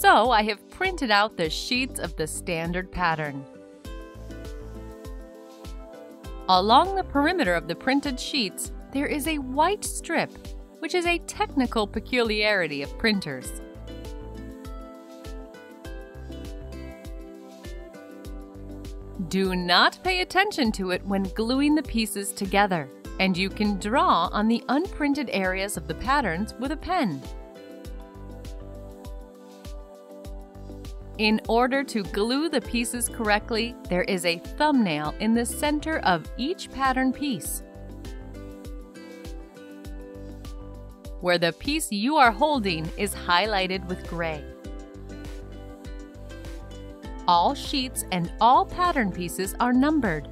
So I have printed out the sheets of the standard pattern. Along the perimeter of the printed sheets, there is a white strip, which is a technical peculiarity of printers. Do not pay attention to it when gluing the pieces together, and you can draw on the unprinted areas of the patterns with a pen. In order to glue the pieces correctly, there is a thumbnail in the center of each pattern piece. Where the piece you are holding is highlighted with gray. All sheets and all pattern pieces are numbered.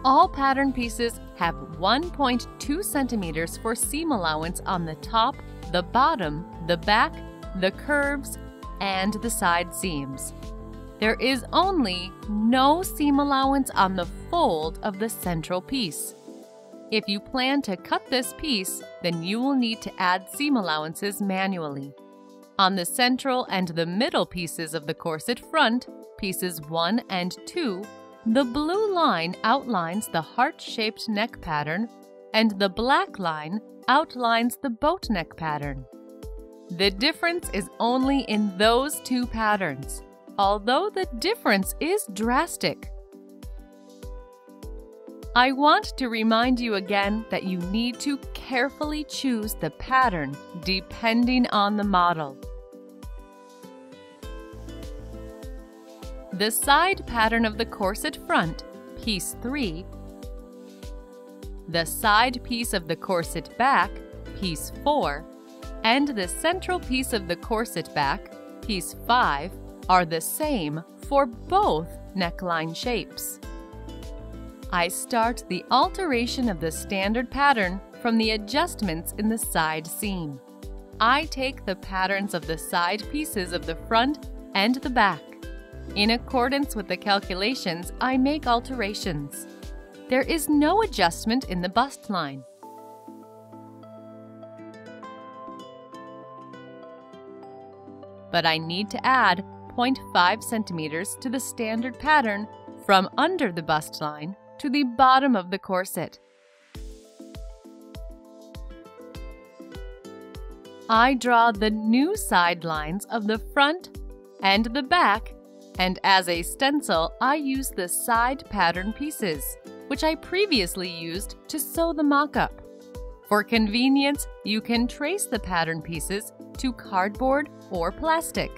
All pattern pieces have 1.2 centimeters for seam allowance on the top, the bottom, the back, the curves, and the side seams. There is only no seam allowance on the fold of the central piece. If you plan to cut this piece, then you will need to add seam allowances manually. On the central and the middle pieces of the corset front, pieces 1 and 2, the blue line outlines the heart-shaped neck pattern, and the black line outlines the boat neck pattern. The difference is only in those two patterns, although the difference is drastic. I want to remind you again that you need to carefully choose the pattern depending on the model. The side pattern of the corset front, piece 3, the side piece of the corset back, piece 4, and the central piece of the corset back, piece 5, are the same for both neckline shapes. I start the alteration of the standard pattern from the adjustments in the side seam. I take the patterns of the side pieces of the front and the back. In accordance with the calculations, I make alterations. There is no adjustment in the bust line. But I need to add 0.5 centimeters to the standard pattern from under the bust line to the bottom of the corset. I draw the new side lines of the front and the back, and as a stencil, I use the side pattern pieces, which I previously used to sew the mock-up. For convenience, you can trace the pattern pieces to cardboard or plastic.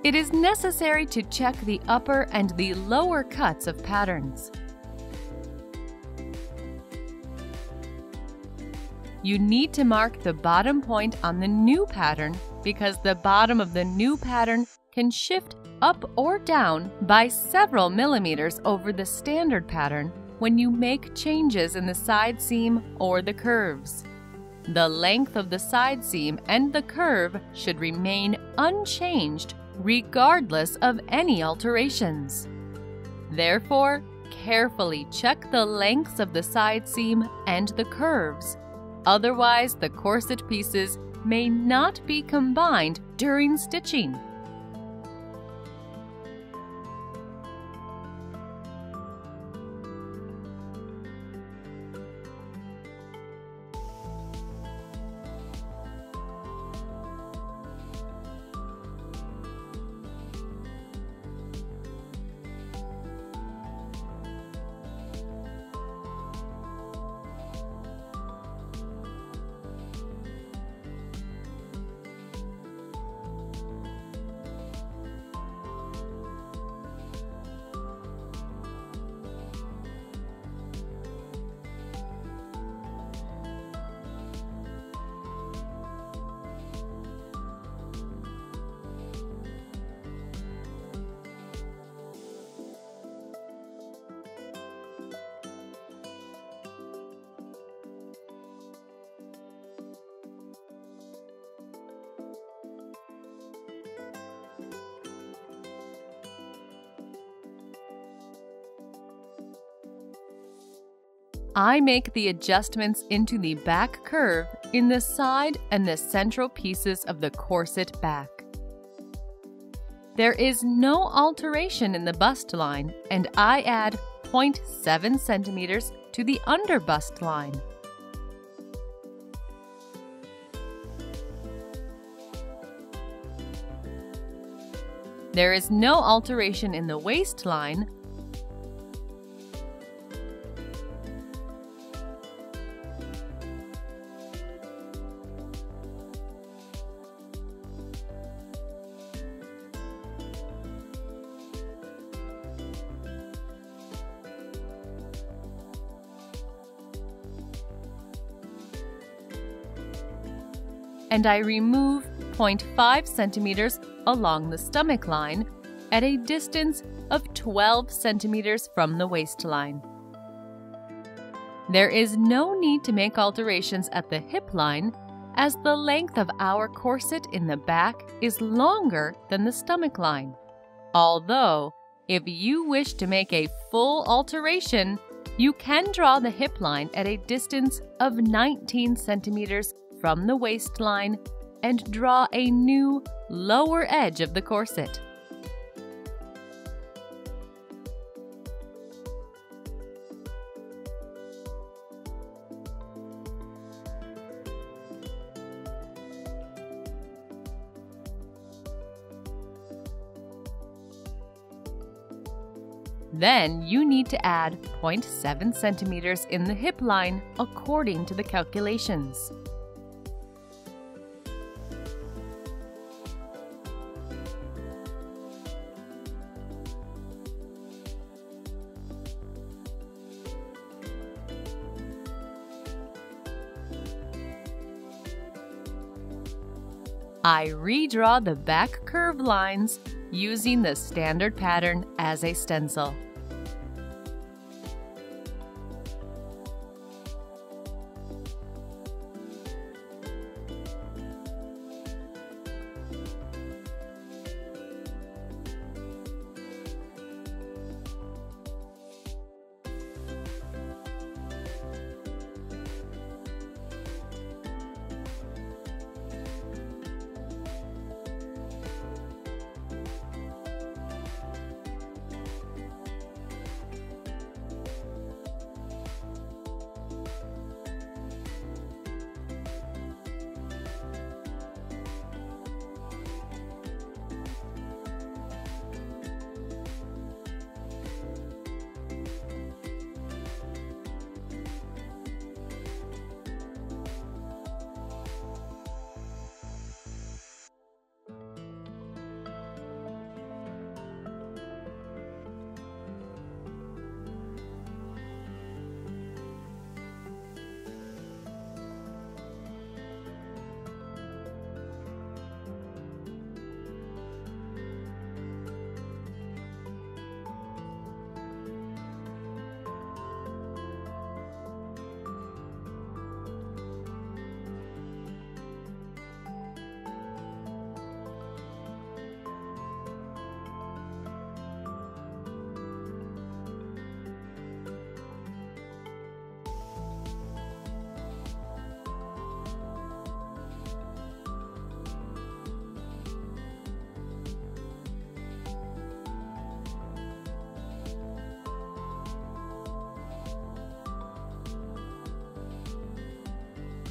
It is necessary to check the upper and the lower cuts of patterns. You need to mark the bottom point on the new pattern because the bottom of the new pattern can shift up or down by several millimeters over the standard pattern when you make changes in the side seam or the curves. The length of the side seam and the curve should remain unchanged regardless of any alterations. Therefore, carefully check the lengths of the side seam and the curves. Otherwise, the corset pieces may not be combined during stitching. I make the adjustments into the back curve in the side and the central pieces of the corset back. There is no alteration in the bust line, and I add 0.7 centimeters to the under bust line. There is no alteration in the waistline, and I remove 0.5 centimeters along the stomach line at a distance of 12 centimeters from the waistline. There is no need to make alterations at the hip line as the length of our corset in the back is longer than the stomach line. Although, if you wish to make a full alteration, you can draw the hip line at a distance of 19 centimeters from the waistline and draw a new lower edge of the corset. Then you need to add 0.7 centimeters in the hip line according to the calculations. I redraw the back curve lines using the standard pattern as a stencil.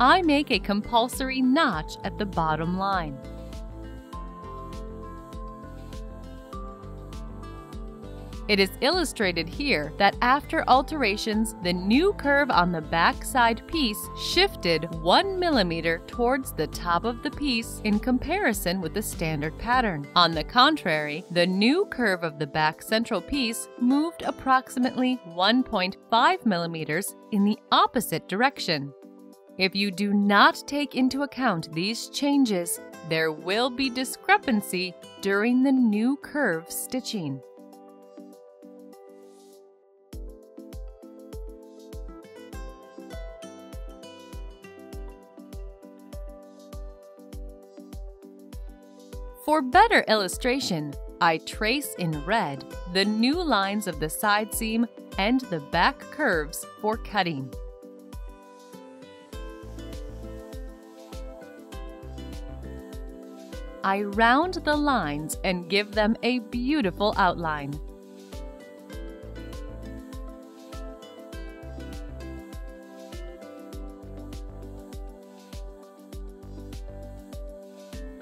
I make a compulsory notch at the bottom line. It is illustrated here that after alterations, the new curve on the back side piece shifted 1 millimeter towards the top of the piece in comparison with the standard pattern. On the contrary, the new curve of the back central piece moved approximately 1.5 millimeters in the opposite direction. If you do not take into account these changes, there will be discrepancy during the new curve stitching. For better illustration, I trace in red the new lines of the side seam and the back curves for cutting. I round the lines and give them a beautiful outline.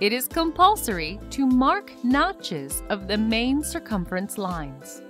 It is compulsory to mark notches of the main circumference lines.